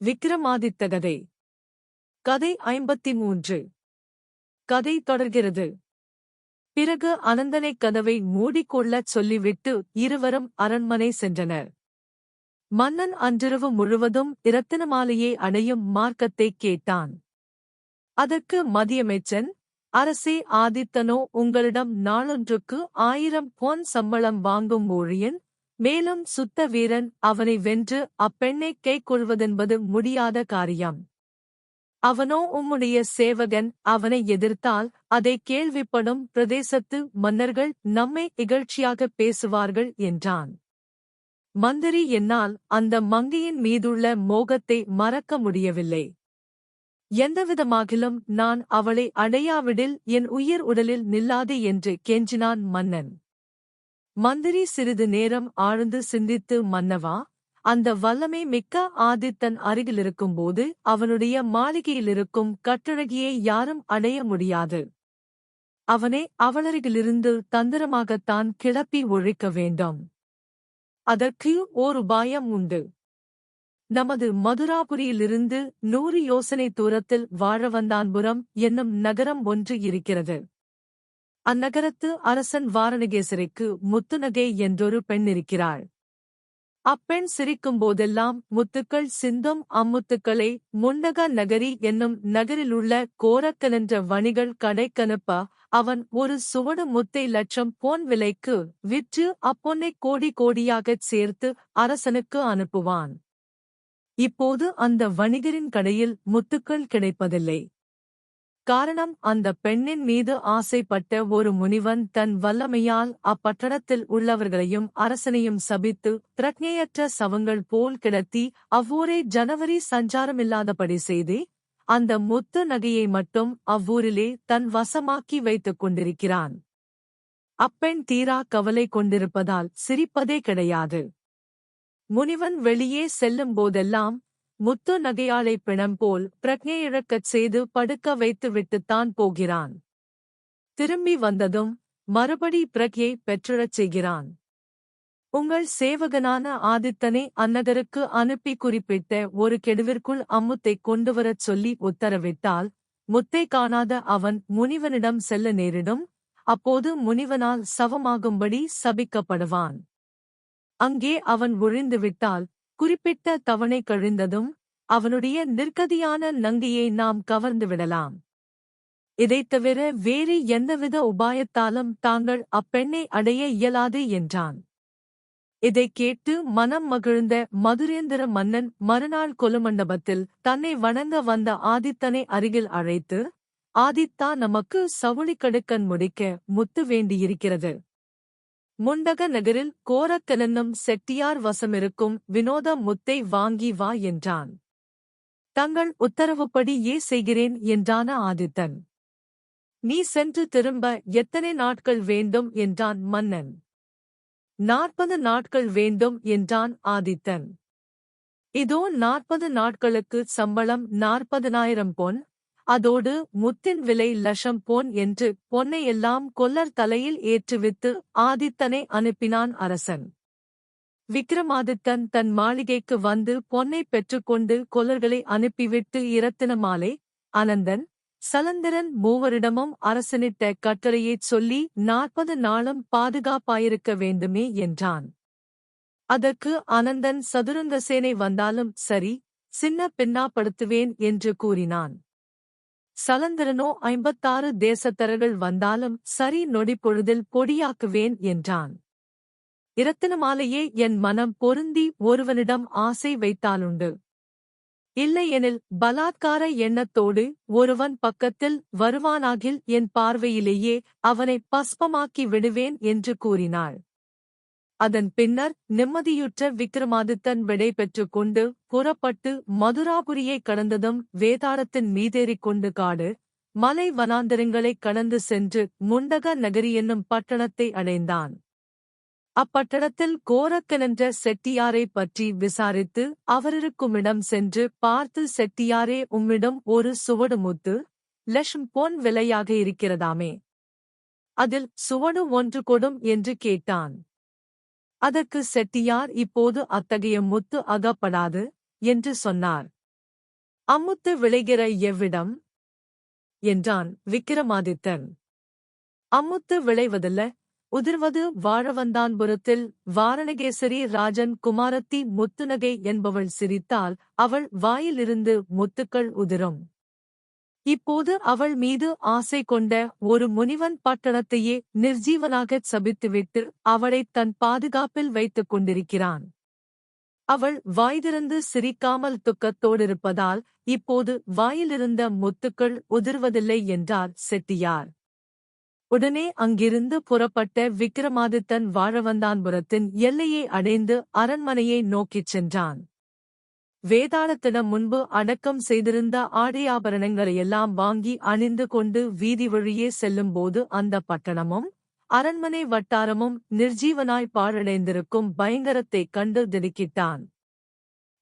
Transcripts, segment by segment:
விக்ரமாதித்த கதை. கதை 53. கதை தொடர்கிறது. பிறகு அனந்தனை கதவை மூடிக்கொள்ளச் சொல்லிவிட்டு இருவரும் அரண்மனை சென்றனர். மன்னன் அன்றிரவு முழுவதும் இரத்தினமாலையை அடையும் மார்க்கத்தைக் கேட்டான். அதற்கு மதியமைச்சன், அரசே, ஆதித்தனோ உங்களிடம் நாளொன்றுக்கு 1000 பொன் சம்பளம் வாங்கும் ஊழியன், மேலும் சுத்த வீரன். அவனை வென்று அப்பெண்ணைக் கைக்கொள்வதென்பது முடியாத காரியம். அவனோ உம்முடைய சேவகன். அவனை எதிர்த்தால் அதை கேள்விப்படும் பிரதேசத்து மன்னர்கள் நம்மை இகழ்ச்சியாகப் பேசுவார்கள் என்றான். மந்திரி, என்னால் அந்த மங்கையின் மீதுள்ள மோகத்தை மறக்க முடியவில்லை. எந்தவிதமாகிலும் நான் அவளை அடையாவிடில் என் உயிர் உடலில் நில்லாது என்று கெஞ்சினான் மன்னன். மந்திரி சிறிது நேரம் ஆழ்ந்து சிந்தித்து, மன்னவா, அந்த வல்லமை மிக்க ஆதித்தன் அருகிலிருக்கும்போது அவனுடைய மாளிகையிலிருக்கும் கட்டழகியை யாரும் அடைய முடியாது. அவனை அவளருகிலிருந்து தந்திரமாகத்தான் கிளப்பி ஒழிக்க வேண்டும். அதற்கு ஓர் உபாயம் உண்டு. நமது மதுராபுரியிலிருந்து 100 யோசனை தூரத்தில் வாழவந்தான்புரம் என்னும் நகரம் ஒன்று இருக்கிறது. அந்நகரத்து அரசன் வாரணகேசரிக்கு முத்துநகை என்றொரு பெண் இருக்கிறாள். அப்பெண் சிரிக்கும்போதெல்லாம் முத்துக்கள் சிந்தும். அம்முத்துக்களை முண்டக நகரி என்னும் நகரிலுள்ள கோரக்கனென்ற வணிகள் கடைக்கனுப்ப அவன் ஒரு சுவடு முத்தை 1,00,000 பொன் விலைக்கு விற்று அப்பொன்னைக் கோடி கோடியாகச் சேர்த்து அரசனுக்கு அனுப்புவான். இப்போது அந்த வணிகரின் கடையில் முத்துக்கள் கிடைப்பதில்லை. காரணம், அந்த பெண்ணின் மீது ஆசைப்பட்ட ஒரு முனிவன் தன் வல்லமையால் அப்பட்டணத்தில் உள்ளவர்களையும் அரசனையும் சபித்து பிரக்ஞையற்ற சவங்கள் போல் கிடத்தி அவ்வூரை ஜனவரி சஞ்சாரமில்லாதபடி செய்து அந்த முத்து நகையை மட்டும் அவ்வூரிலே தன் வசமாக்கி வைத்துக் கொண்டிருக்கிறான். அப்பெண் தீரா கவலை கொண்டிருப்பதால் சிரிப்பதே கிடையாது. முனிவன் வெளியே செல்லும் போதெல்லாம் முத்து நகையாளை பிணம் போல் பிரக்ஞையிழக்கச் செய்து படுக்க வைத்துவிட்டுத்தான் போகிறான். திரும்பி வந்ததும் மறுபடி பிரக்ஞை பெற்றழச் செய்கிறான். உங்கள் சேவகனான ஆதித்தனை அந்நகருக்கு அனுப்பி குறிப்பிட்ட ஒரு கெடுவிற்குள் அம்முத்தைக் கொண்டுவரச் சொல்லி உத்தரவிட்டால் முத்தை காணாத அவன் முனிவனிடம் செல்ல நேரிடும். அப்போது முனிவனால் சவமாகும்படி சபிக்கப்படுவான். அங்கே அவன் ஒழிந்துவிட்டால் குறிப்பிட்ட தவணை கழிந்ததும் அவனுடைய நிர்கதியான நங்கையை நாம் கவர்ந்துவிடலாம். இதைத் தவிர வேறு எந்தவித உபாயத்தாலும் தாங்கள் அப்பெண்ணை அடைய இயலாது என்றான். இதைக் கேட்டு மனம் மகிழ்ந்த மதுரேந்திர மன்னன் மறுநாள் கொலுமண்டபத்தில் தன்னை வணங்க வந்த ஆதித்தனை அருகில் அழைத்து, ஆதித்தா, நமக்கு சவுளிக்கடுக்கன் முடிக்க முத்து வேண்டியிருக்கிறது. முண்டக நகரில் கோரக்கனென்னும் செட்டியார் வசமிருக்கும் வினோத முத்தை வாங்கி வா என்றான். தங்கள் உத்தரவுப்படியே செய்கிறேன் என்றான ஆதித்தன். நீ சென்று திரும்ப எத்தனை நாட்கள் வேண்டும் என்றான் மன்னன். 40 நாட்கள் வேண்டும் என்றான் ஆதித்தன். இதோ 40 நாட்களுக்கு சம்பளம் 40,000 பொன், அதோடு முத்தின் விலை 1,00,000 பொன் என்று பொன்னையெல்லாம் கொல்லர் தலையில் ஏற்றுவித்து ஆதித்தனை அனுப்பினான் அரசன். விக்ரமாதித்தன் தன் மாளிகைக்கு வந்து பொன்னைப் பெற்றுக்கொண்டு கொல்லர்களை அனுப்பிவிட்டு இரத்தினமாலை, அனந்தன், சலந்தரன் மூவரிடமும் அரசனிட்ட கட்டளையைச் சொல்லி 40 நாளும் பாதுகாப்பாயிருக்க வேண்டுமே என்றான். அதற்கு அனந்தன், சதுரங்கசேனை வந்தாலும் சரி, சின்ன பின்னாப்படுத்துவேன் என்று கூறினான். சலந்தரனோ 56 தேசத்தரர்கள் வந்தாலும் சரி, நொடிப்பொழுதில் பொடியாக்குவேன் என்றான். இரத்தினமாலையே என் மனம் பொருந்தி ஒருவனிடம் ஆசை வைத்தாலுண்டு. இல்லையெனில் பலாத்கார எண்ணத்தோடு ஒருவன் பக்கத்தில் வருவானாகில் என் பார்வையிலேயே அவனை பஸ்பமாக்கி விடுவேன் என்று கூறினாள். அதன் பின்னர் நிம்மதியுற்ற விக்ரமாதித்தன் விடை பெற்றுக் கொண்டு புறப்பட்டு மதுராபுரியைக் கடந்ததும் வேதாளத்தின் மீதேறிக் கொண்டு காடு, மலை வனாந்தரங்களைக் கடந்து சென்று முண்டக நகரி என்னும் பட்டணத்தை அடைந்தான். அப்பட்டணத்தில் கோரக்கனென்ற செட்டியாரைப் பற்றி விசாரித்து அவரிருக்குமிடம் சென்று பார்த்து, செட்டியாரே, உம்மிடம் ஒரு சுவடு முத்து 1,00,000 பொன் விலையாக இருக்கிறதாமே, அதில் சுவடு ஒன்று கொடும் என்று கேட்டான். அதற்கு செட்டியார், இப்போது அத்தகைய முத்து அகப்படாது என்று சொன்னார். அம்முத்து விளைகிற எவ்விடம் என்றான் விக்கிரமாதித்தன். அம்முத்து விளைவதில்ல, உதிர்வது வாழவந்தான்புரத்தில் வாரணகேசரி ராஜன் குமாரத்தி முத்துநகை என்பவள் சிரித்தால் அவள் வாயிலிருந்து முத்துக்கள் உதிரும். இப்போது அவள் மீது ஆசை கொண்ட ஒரு முனிவன் பட்டணத்தையே நிர்ஜீவனாகச் சபித்துவிட்டு அவளைத் தன் பாதுகாப்பில் வைத்துக் கொண்டிருக்கிறான். அவள் வாய்திறந்து சிரிக்காமல் துக்கத்தோடிருப்பதால் இப்போது வாயிலிருந்த முத்துக்கள் உதிர்வதில்லை என்றார் செட்டியார். உடனே அங்கிருந்து புறப்பட்ட விக்கிரமாதித்தன் வாழவந்தான்புரத்தின் எல்லையை அடைந்து அரண்மனையை நோக்கிச் சென்றான். வேதாளத்திடம் முன்பு அடக்கம் செய்திருந்த ஆடையாபரணங்களையெல்லாம் வாங்கி அணிந்து கொண்டு வீதி வழியே செல்லும்போது அந்த பட்டணமும் அரண்மனை வட்டாரமும் நிர்ஜீவனாய் பாழடைந்திருக்கும் பயங்கரத்தைக் கண்டு திடுக்கிட்டான்.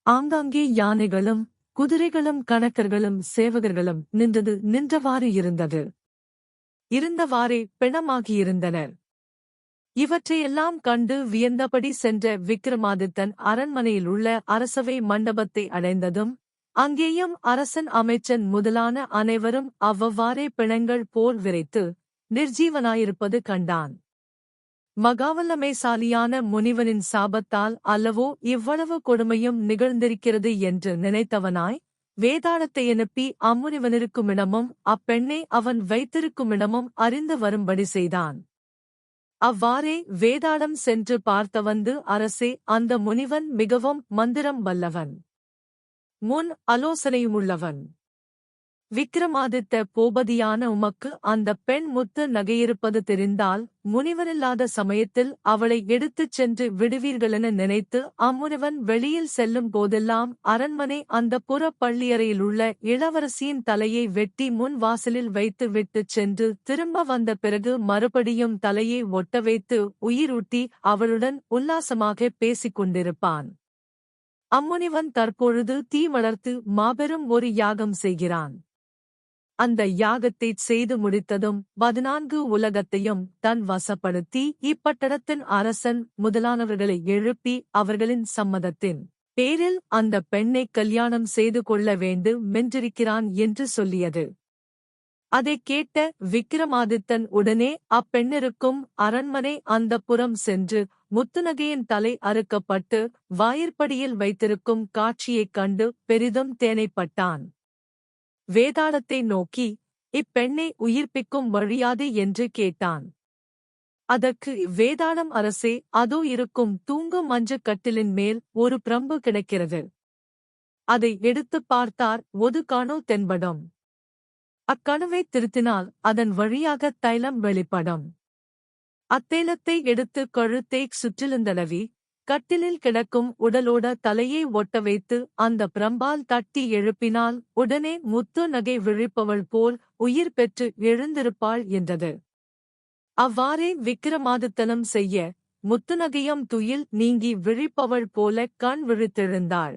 ஆங்காங்கே யானைகளும் குதிரைகளும் கணக்கர்களும் சேவகர்களும் நின்றவாறு இருந்தது. இருந்தவாறே பிணமாகியிருந்தனர். இவற்றையெல்லாம் கண்டு வியந்தபடி சென்ற விக்கிரமாதித்தன் அரண்மனையில் உள்ள அரசவை மண்டபத்தை அடைந்ததும் அங்கேயும் அரசன் அமைச்சன் முதலான அனைவரும் அவ்வவாறே பிணங்கள் போல் விரைத்து நிர்ஜீவனாயிருப்பது கண்டான். மகாவல்லமைசாலியான முனிவனின் சாபத்தால் அல்லவோ இவ்வளவு கொடுமையும் நிகழ்ந்திருக்கிறது என்று நினைத்தவனாய் வேதாளத்தை அனுப்பி அம்முனிவனிருக்குமிடமும் அப்பெண்ணை அவன் வைத்திருக்குமிடமும் அறிந்து வரும்படி செய்தான். அவ்வாறே வேதாளம் சென்று பார்த்தவந்து, அரசே, அந்த முனிவன் மிகவும் மந்திரம் வல்லவன், முன் ஆலோசனையுமுள்ளவன். விக்கிரமாதித்த பூபதியான உமக்கு அந்த பெண் முத்து நகையிருப்பது தெரிந்தால் முனிவனில்லாத சமயத்தில் அவளை எடுத்துச் சென்று விடுவீர்களென நினைத்து அம்முனிவன் வெளியில் செல்லும் போதெல்லாம் அரண்மனை அந்த புற பள்ளியறையிலுள்ள இளவரசியின் தலையை வெட்டி முன் வாசலில் வைத்து விட்டுச் சென்று திரும்ப வந்த பிறகு மறுபடியும் தலையை ஒட்ட வைத்து உயிரூட்டி அவளுடன் உல்லாசமாக பேசிக் கொண்டிருப்பான். அம்முனிவன் தற்பொழுது தீ வளர்த்து மாபெரும் ஒரு யாகம் செய்கிறான். அந்த யாகத்தைச் செய்து முடித்ததும் 14 உலகத்தையும் தன் வசப்படுத்தி இப்பட்டணத்தின் அரசன் முதலானவர்களை எழுப்பி அவர்களின் சம்மதத்தின் பேரில் அந்த பெண்ணை கல்யாணம் செய்து கொள்ள வேண்டுமென்றிருக்கிறான் என்று சொல்லியது. அதைக் கேட்ட விக்கிரமாதித்தன் உடனே அப்பெண்ணிருக்கும் அரண்மனை அந்தப்புறம் சென்று முத்துநகையின் தலை அறுக்கப்பட்டு வாயிற்படியில் வைத்திருக்கும் காட்சியைக் கண்டு பெரிதும் தேனைப்பட்டான். வேதாளத்தை நோக்கி, இப்பெண்ணை உயிர்ப்பிக்கும் வழியாது என்று கேட்டான். அதற்கு வேதாளம், அரசே, அதோ இருக்கும் தூங்கும் மஞ்சக் கட்டிலின் மேல் ஒரு பிரம்பு கிடக்கிறது. அதை எடுத்துப் பார்த்தார் ஒது காணோ தென்படும். அக்கணுவைத் திருத்தினால் அதன் வழியாகத் தைலம் வெளிப்படும். அத்தைலத்தை எடுத்து கழுத்தைச் சுற்றிலுந்தளவி கட்டிலில் கிடக்கும் உடலோட தலையை ஒட்ட வைத்து அந்த பிரம்பால் தட்டி எழுப்பினால் உடனே முத்து நகை விழிப்பவள் போல் உயிர் பெற்று எழுந்திருப்பாள் என்றது. அவ்வாறே விக்கிரமாதித்தனும் செய்ய முத்துநகையும் துயில் நீங்கி விழிப்பவள் போல கண் விழித்தெழுந்தாள்.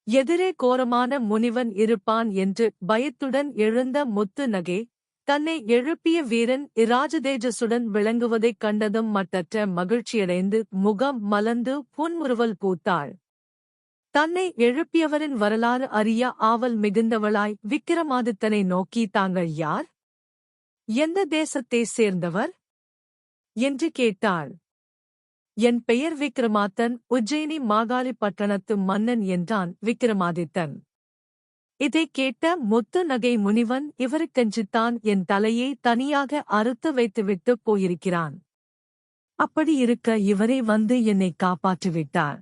எதிரே கோரமான முனிவன் இருப்பான் என்று பயத்துடன் எழுந்த முத்துநகை தன்னை எழுப்பிய வீரன் இராஜதேஜசுடன் விளங்குவதைக் கண்டதும் மட்டற்ற மகிழ்ச்சியடைந்து முகம் மலர்ந்து புன்முறுவல் பூத்தாள். தன்னை எழுப்பியவரின் வரலாறு அறிய ஆவல் மிகுந்தவளாய் விக்கிரமாதித்தனை நோக்கி, தாங்கள் யார்? எந்த தேசத்தைச் சேர்ந்தவர் என்று கேட்டாள். என் பெயர் விக்கிரமாத்தன், உஜ்ஜயினி மாகாளி பட்டணத்து மன்னன் என்றான் விக்கிரமாதித்தன். இதைக் கேட்ட முத்து நகை முனிவன் இவருக்கென்றுத்தான் என் தலையை தனியாக அறுத்து வைத்துவிட்டுப் போயிருக்கிறான். அப்படி இருக்க இவரே வந்து என்னை காப்பாற்றிவிட்டார்.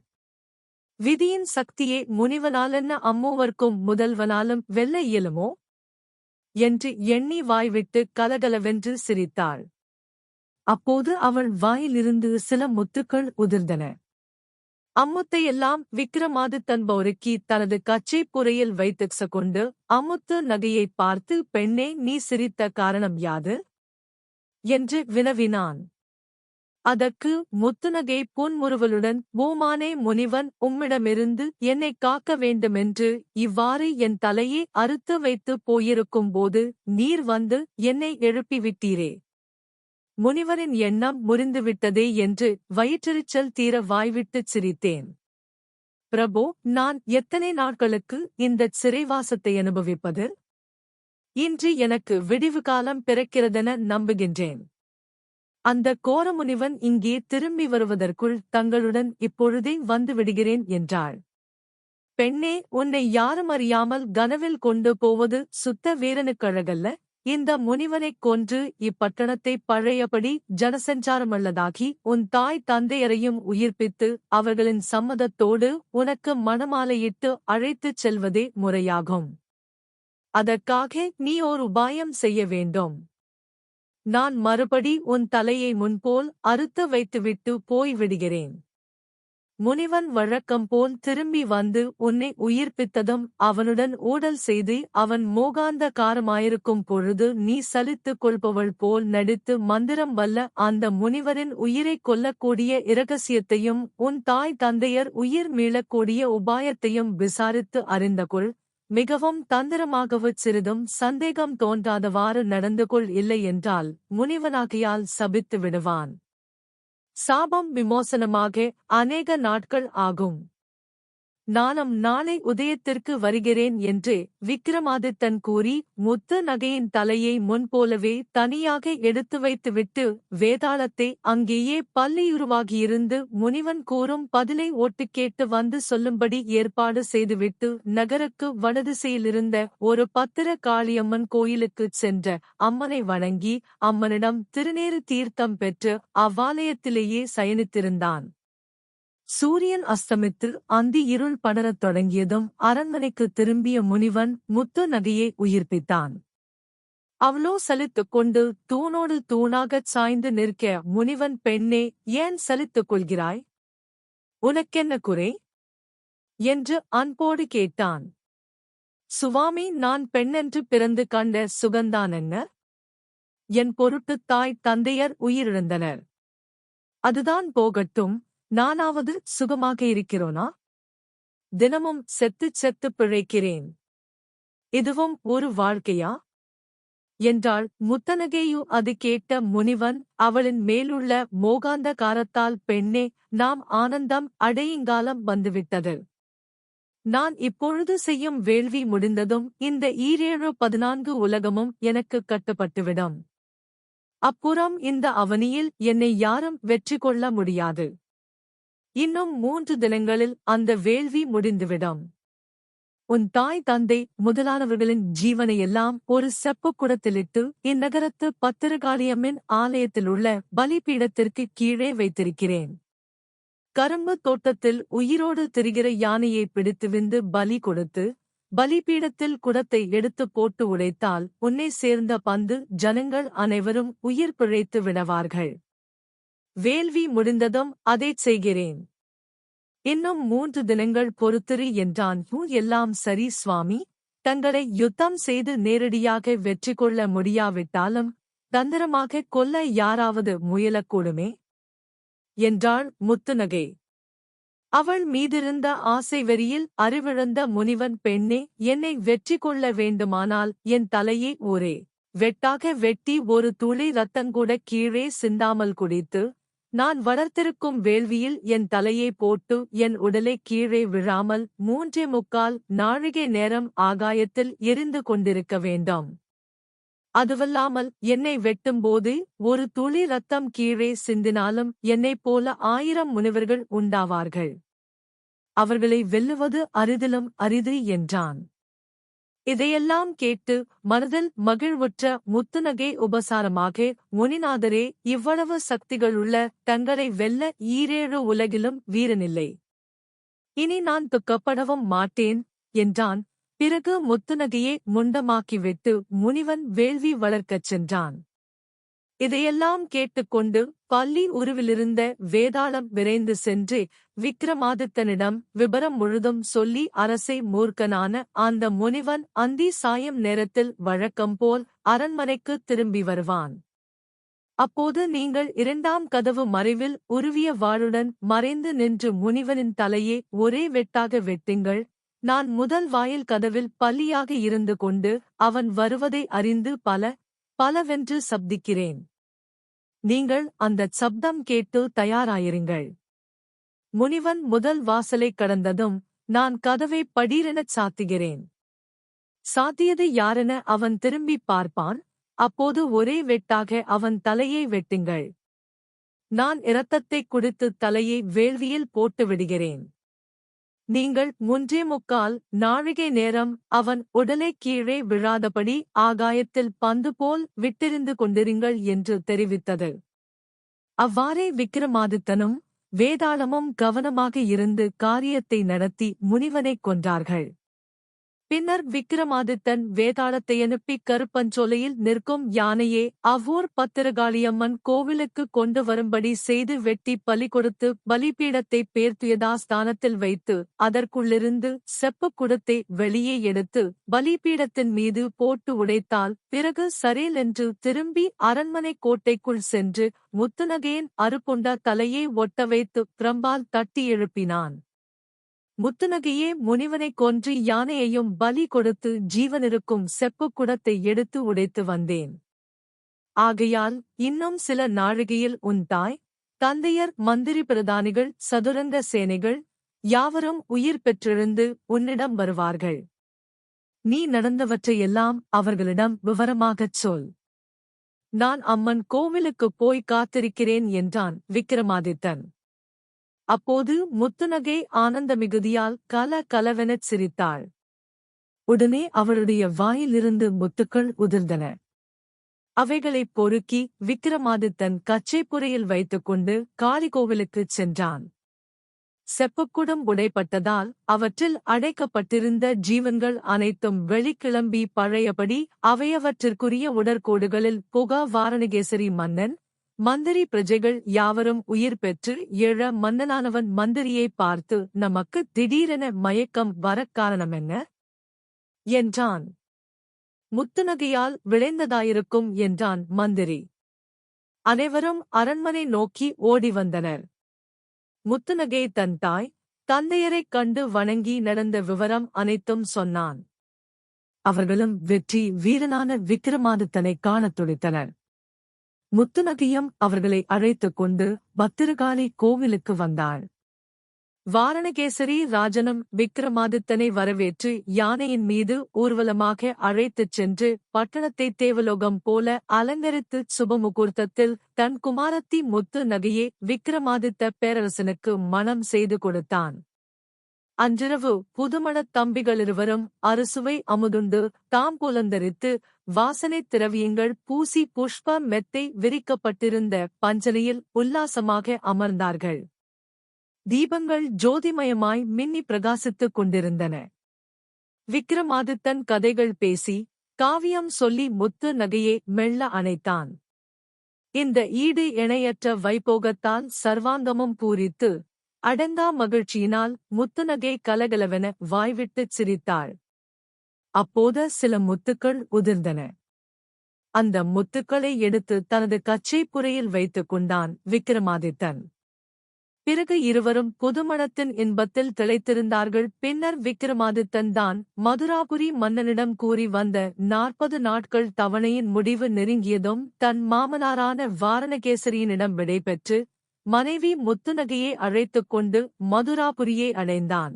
விதியின் சக்தியே முனிவனாலென்ன அம்மூவர்க்கும் முதல்வனாலும் வெல்ல இயலுமோ என்று எண்ணி வாய்விட்டு கலகலவென்று சிரித்தாள். அப்போது அவள் வாயிலிருந்து சில முத்துக்கள் உதிர்ந்தன. அம்முத்தையெல்லாம் விக்கிரமாதித்தன் பொறுக்கி தனது கச்சைப்புறையில் வைத்துக் கொண்டு அம்முத்து நகையைப் பார்த்து, பெண்ணே, நீ சிரித்த காரணம் யாது என்று வினவினான். அதற்கு முத்துநகை புன்முறுவலுடன், பூமானே, முனிவன் உம்மிடமிருந்து என்னைக் காக்க வேண்டுமென்று இவ்வாறு என் தலையை அறுத்து வைத்துப் போயிருக்கும்போது நீர் வந்து என்னை எழுப்பிவிட்டீரே. முனிவரின் எண்ணம் முறிந்துவிட்டதே என்று வயிற்றெரிச்சல் தீர வாய்விட்டுச் சிரித்தேன். பிரபு, நான் எத்தனை நாட்களுக்கு இந்தச் சிறைவாசத்தை அனுபவிப்பது? இன்று எனக்கு விடிவு காலம் பிறக்கிறதென நம்புகின்றேன். அந்த கோரமுனிவன் இங்கே திரும்பி வருவதற்குள் தங்களுடன் இப்பொழுதே வந்து விடுகிறேன் என்றாள். பெண்ணே, உன்னை யாரும் அறியாமல் கனவில் கொண்டு போவது சுத்த வீரனுக்கழகல்ல. இந்த முனிவனைக் கொன்று இப்பட்டணத்தை பழையபடி ஜனசஞ்சாரமுள்ளதாகி உன் தாய் தந்தையரையும் உயிர்ப்பித்து அவர்களின் சம்மதத்தோடு உனக்கு மணமாலையிட்டு அழைத்துச் செல்வதே முறையாகும். அதற்காக நீ ஓர் உபாயம் செய்ய வேண்டும். நான் மறுபடி உன் தலையை முன்போல் அறுத்து வைத்துவிட்டு போய்விடுகிறேன். முனிவன் வழக்கம்போல் திரும்பி வந்து உன்னை உயிர்ப்பித்ததும் அவனுடன் ஊடல் செய்து அவன் மோகாந்தகாரமாயிருக்கும் பொழுது நீ சலித்துக் கொள்பவள் போல் நடித்து மந்திரம் வல்ல அந்த முனிவரின் உயிரைக் கொல்லக்கூடிய இரகசியத்தையும் உன் தாய் தந்தையர் உயிர் மீளக்கூடிய உபாயத்தையும் விசாரித்து அறிந்துகொள். மிகவும் தந்திரமாகவுச் சிறிதும் சந்தேகம் தோன்றாதவாறு நடந்துகொள், இல்லையென்றால் முனிவனாகியால் சபித்து விடுவான். சாபம் விமோசனமாக அநேக நாட்கள் ஆகும். நானும் நாளை உதயத்திற்கு வருகிறேன் என்று விக்கிரமாதித்தன் கூறி முத்து நகையின் தலையை முன்போலவே தனியாக எடுத்து வைத்துவிட்டு வேதாளத்தை அங்கேயே பள்ளியுருவாகியிருந்து முனிவன் கூறும் பதிலை ஓட்டுக் கேட்டு வந்து சொல்லும்படி ஏற்பாடு செய்துவிட்டு நகருக்கு வடதிசையிலிருந்த ஒரு பத்திர காளியம்மன் கோயிலுக்குச் சென்ற அம்மனை வணங்கி அம்மனிடம் திருநேறு தீர்த்தம் பெற்று அவ்வாலயத்திலேயே சயனித்திருந்தான். சூரியன் அஸ்தமித்து அந்தி இருள் படரத் தொடங்கியதும் அரண்மனைக்கு திரும்பிய முனிவன் முத்து நகையை உயிர்ப்பித்தான். அவளோ சலித்துக் கொண்டு தூணோடு தூணாகச் சாய்ந்து நிற்க முனிவன், பெண்ணே, ஏன் சலித்துக் கொள்கிறாய்? உனக்கென்ன குறை? என்று அன்போடு கேட்டான். சுவாமி, நான் பெண்ணென்று பிறந்து கண்ட சுகந்தானென்ன? என் பொருட்டுத் தாய் தந்தையர் உயிரிழந்தனர். அதுதான் போகட்டும், நானாவது சுகமாக இருக்கிறோனா? தினமும் செத்துச் பிழைக்கிறேன். இதுவும் ஒரு வாழ்க்கையா? என்றாள் முத்தனகேயு. அது கேட்ட முனிவன் அவளின் மேலுள்ள மோகாந்தகாரத்தால், பெண்ணே, நாம் ஆனந்தம் அடையுங்காலம் வந்துவிட்டது. நான் இப்பொழுது செய்யும் வேள்வி முடிந்ததும் இந்த 17-14 உலகமும் எனக்குக் கட்டுப்பட்டுவிடும். அப்புறம் இந்த அவனியில் என்னை யாரும் வெற்றி கொள்ள முடியாது. இன்னும் 3 தினங்களில் அந்த வேள்வி முடிந்துவிடும். உன் தாய் தந்தை முதலானவர்களின் ஜீவனையெல்லாம் ஒரு செப்புக் குடத்திலிட்டு இந்நகரத்து பத்திரகாளியம்மன் ஆலயத்திலுள்ள பலிபீடத்திற்கு கீழே வைத்திருக்கிறேன். கரும்பு தோட்டத்தில் உயிரோடு திரிகிற யானையை பிடித்துவிந்து பலி கொடுத்து பலிபீடத்தில் குடத்தை எடுத்துப் போட்டு உடைத்தால் உன்னை சேர்ந்த பந்து ஜனங்கள் அனைவரும் உயிர் பிழைத்து விடுவார்கள். வேள்வி முடிந்ததும் அதைச் செய்கிறேன். இன்னும் 3 தினங்கள் பொறுத்திரு என்றான். எல்லாம் சரி சுவாமி, தங்களை யுத்தம் செய்து நேரடியாக வெற்றி கொள்ள முடியாவிட்டாலும் தந்திரமாக கொல்ல யாராவது முயலக்கூடுமே என்றாள் முத்துநகை. அவள் மீதிருந்த ஆசை வெறியில் அறிவிழந்த முனிவன், பெண்ணே, என்னை வெற்றி கொள்ள வேண்டுமானால் என் தலையை ஒரே வெட்டாக வெட்டி ஒரு துளி இரத்தங்கூட கீழே சிந்தாமல் குடித்து நான் வளர்த்திருக்கும் வேள்வியில் என் தலையை போட்டு என் உடலை கீழே விழாமல் 3.25 நாழிகை நேரம் ஆகாயத்தில் எரிந்து கொண்டிருக்க வேண்டும். அதுவல்லாமல் என்னை வெட்டும்போது ஒரு துளி இரத்தம் கீழே சிந்தினாலும் என்னைப் போல 1000 முனிவர்கள் உண்டாவார்கள். அவர்களை வெல்லுவது அரிதிலும் அரிது என்றான். இதையெல்லாம் கேட்டு மனதில் மகிழ்வுற்ற முத்துநகை உபசாரமாக, முனிநாதரே, இவ்வளவு சக்திகளுள்ள தங்களை வெல்ல 7 உலகிலும் வீரனில்லை. இனி நான் துக்கப்படவும் மாட்டேன் என்றான். பிறகு முத்துநகையை முண்டமாக்கிவிட்டு முனிவன் வேள்வி வளர்க்கச் சென்றான். இதையெல்லாம் கேட்டுக்கொண்டு பள்ளி உருவிலிருந்த வேதாளம் விரைந்து சென்று விக்கிரமாதித்தனிடம் விபரம் முழுதும் சொல்லி, அரசை மூர்க்கனான அந்த முனிவன் அந்தி சாயும் நேரத்தில் வழக்கம்போல் அரண்மனைக்கு திரும்பி வருவான். அப்போது நீங்கள் 2ஆம் கதவு மறைவில் உருவிய வாளுடன் மறைந்து நின்று முனிவனின் தலையை ஒரே வெட்டாக வெட்டுங்கள். நான் முதல் வாயில் கதவில் பள்ளியாக இருந்து கொண்டு அவன் வருவதை அறிந்து பலவென்று சப்திக்கிறேன். நீங்கள் அந்தச் சப்தம் கேட்டு தயாராயிருங்கள். முனிவன் முதல் வாசலைக் கடந்ததும், நான் கதவை படீரெனச் சாத்துகிறேன். சாத்தியது யாரென அவன் திரும்பிப் பார்ப்பான், அப்போது ஒரே வெட்டாக அவன் தலையை வெட்டுங்கள். நான் இரத்தத்தைக் குடித்துத் தலையை வேள்வியில் போட்டு விடுகிறேன். நீங்கள் 3.25 நாழிகை நேரம் அவன் உடலை கீழே விழாதபடி ஆகாயத்தில் பந்து போல் விட்டெறிந்து கொண்டிருங்கள் என்று தெரிவித்தது. அவ்வாறே விக்கிரமாதித்தனும் வேதாளமும் கவனமாக இருந்து காரியத்தை நடத்தி முனிவனைக் கொன்றார்கள். பின்னர் விக்கிரமாதித்தன் வேதாளத்தை அனுப்பி கருப்பஞ்சோலையில் நிற்கும் யானையே அவ்வூர் பத்திரகாளியம்மன் கோவிலுக்கு கொண்டு வரும்படி செய்து வெட்டி பலி கொடுத்து பலிபீடத்தை பேர்த்துயதா ஸ்தானத்தில் வைத்து அதற்குள்ளிருந்து செப்புக் குடத்தை வெளியே எடுத்து பலிபீடத்தின் மீது போட்டு உடைத்தால் பிறகு சரேலென்று திரும்பி அரண்மனை கோட்டைக்குள் சென்று முத்துநகையின் அறுப்புண்ட தலையை ஒட்ட வைத்து பிரம்பால் தட்டி எழுப்பினான். முத்துநகையே முனிவனைக் கொன்று யானையையும் பலி கொடுத்து ஜீவனிருக்கும் செப்புக் குடத்தை எடுத்து உடைத்து வந்தேன். ஆகையால் இன்னும் சில நாழிகையில் உன் தாய், தந்தையர், மந்திரி, பிரதானிகள், சதுரங்க சேனைகள் யாவரும் உயிர் பெற்றெழுந்து உன்னிடம் வருவார்கள். நீ நடந்தவற்றையெல்லாம் அவர்களிடம் விவரமாகச் சொல். நான் அம்மன் கோவிலுக்குப் போய் காத்திருக்கிறேன் என்றான் விக்கிரமாதித்தன். அப்போது முத்துநகை ஆனந்த மிகுதியால் கலகலவெனச் சிரித்தாள். உடனே அவளுடைய வாயிலிருந்து முத்துக்கள் உதிர்ந்தன. அவைகளைப் பொறுக்கி விக்கிரமாதித்தன் கச்சைப்புறையில் வைத்துக்கொண்டு காளிகோவிலுக்குச் சென்றான். செப்புக்குடம் உடைப்பட்டதால் அவற்றில் அடைக்கப்பட்டிருந்த ஜீவன்கள் அனைத்தும் வெளிக்கிளம்பி பழையபடி அவையவற்றிற்குரிய உடற்கோடுகளில் புகா. வாரணகேசரி மன்னன், மந்திரி, பிரஜைகள் யாவரும் உயிர் பெற்று எழ மன்னனானவன் மந்திரியைப் பார்த்து, நமக்கு திடீரென மயக்கம் வரக் காரணமென்ன? என்றான். முத்துநகையால் விளைந்ததாயிருக்கும் என்றான் மந்திரி. அனைவரும் அரண்மனை நோக்கி ஓடி வந்தனர். முத்துநகை தன் தாய், தந்தையரைக் கண்டு வணங்கி நடந்த விவரம் அனைத்தும் சொன்னான். அவர்களும் வெற்றி வீரனான விக்கிரமாதித்தனைக் காணத் துடித்தனர். முத்துநகையும் அவர்களை அழைத்துக் கொண்டு பத்திரகாளி கோவிலுக்கு வந்தாள். வாரணகேசரி ராஜனும் விக்கிரமாதித்தனை வரவேற்று யானையின் மீது ஊர்வலமாக அழைத்துச் சென்று பட்டணத்தை தேவலோகம் போல அலங்கரித்து சுபமுகூர்த்தத்தில் தன் குமாரத்தி முத்துநகையை விக்கிரமாதித்த பேரரசனுக்கு மணம் செய்து கொடுத்தான். அன்றிரவு புதுமணத் தம்பிகளிருவரும் அறுசுவை அமுதுண்டு தாம்பூலந்தரித்து வாசனைத் திரவியங்கள் பூசி புஷ்ப மெத்தை விரிக்கப்பட்டிருந்த பஞ்சனையில் உல்லாசமாக அமர்ந்தார்கள். தீபங்கள் ஜோதிமயமாய் மின்னி பிரகாசித்துக் கொண்டிருந்தன. விக்கிரமாதித்தன் கதைகள் பேசி காவியம் சொல்லி முத்துநகையை மெல்ல அணைத்தான். இந்த ஈடு இணையற்ற வைபோகத்தால் சர்வாங்கமும் பூரித்து அடங்கா மகிழ்ச்சியினால் முத்துநகை கலகலவென வாய்விட்டுச் சிரித்தாள். அப்போது சில முத்துக்கள் உதிர்ந்தன. அந்த முத்துக்களை எடுத்து தனது கச்சைப்புறையில் வைத்துக் கொண்டான் விக்கிரமாதித்தன். பிறகு இருவரும் புதுமணத்தின் இன்பத்தில் திளைத்திருந்தார்கள். பின்னர் விக்கிரமாதித்தன் தான் மதுராபுரி மன்னனிடம் கூறி வந்த 40 நாட்கள் தவணையின் முடிவு நெருங்கியதும் தன் மாமனாரான வாரணகேசரியினிடம் விடைபெற்று மனைவி முத்துநகையை அழைத்துக் கொண்டு மதுராபுரியை அடைந்தான்.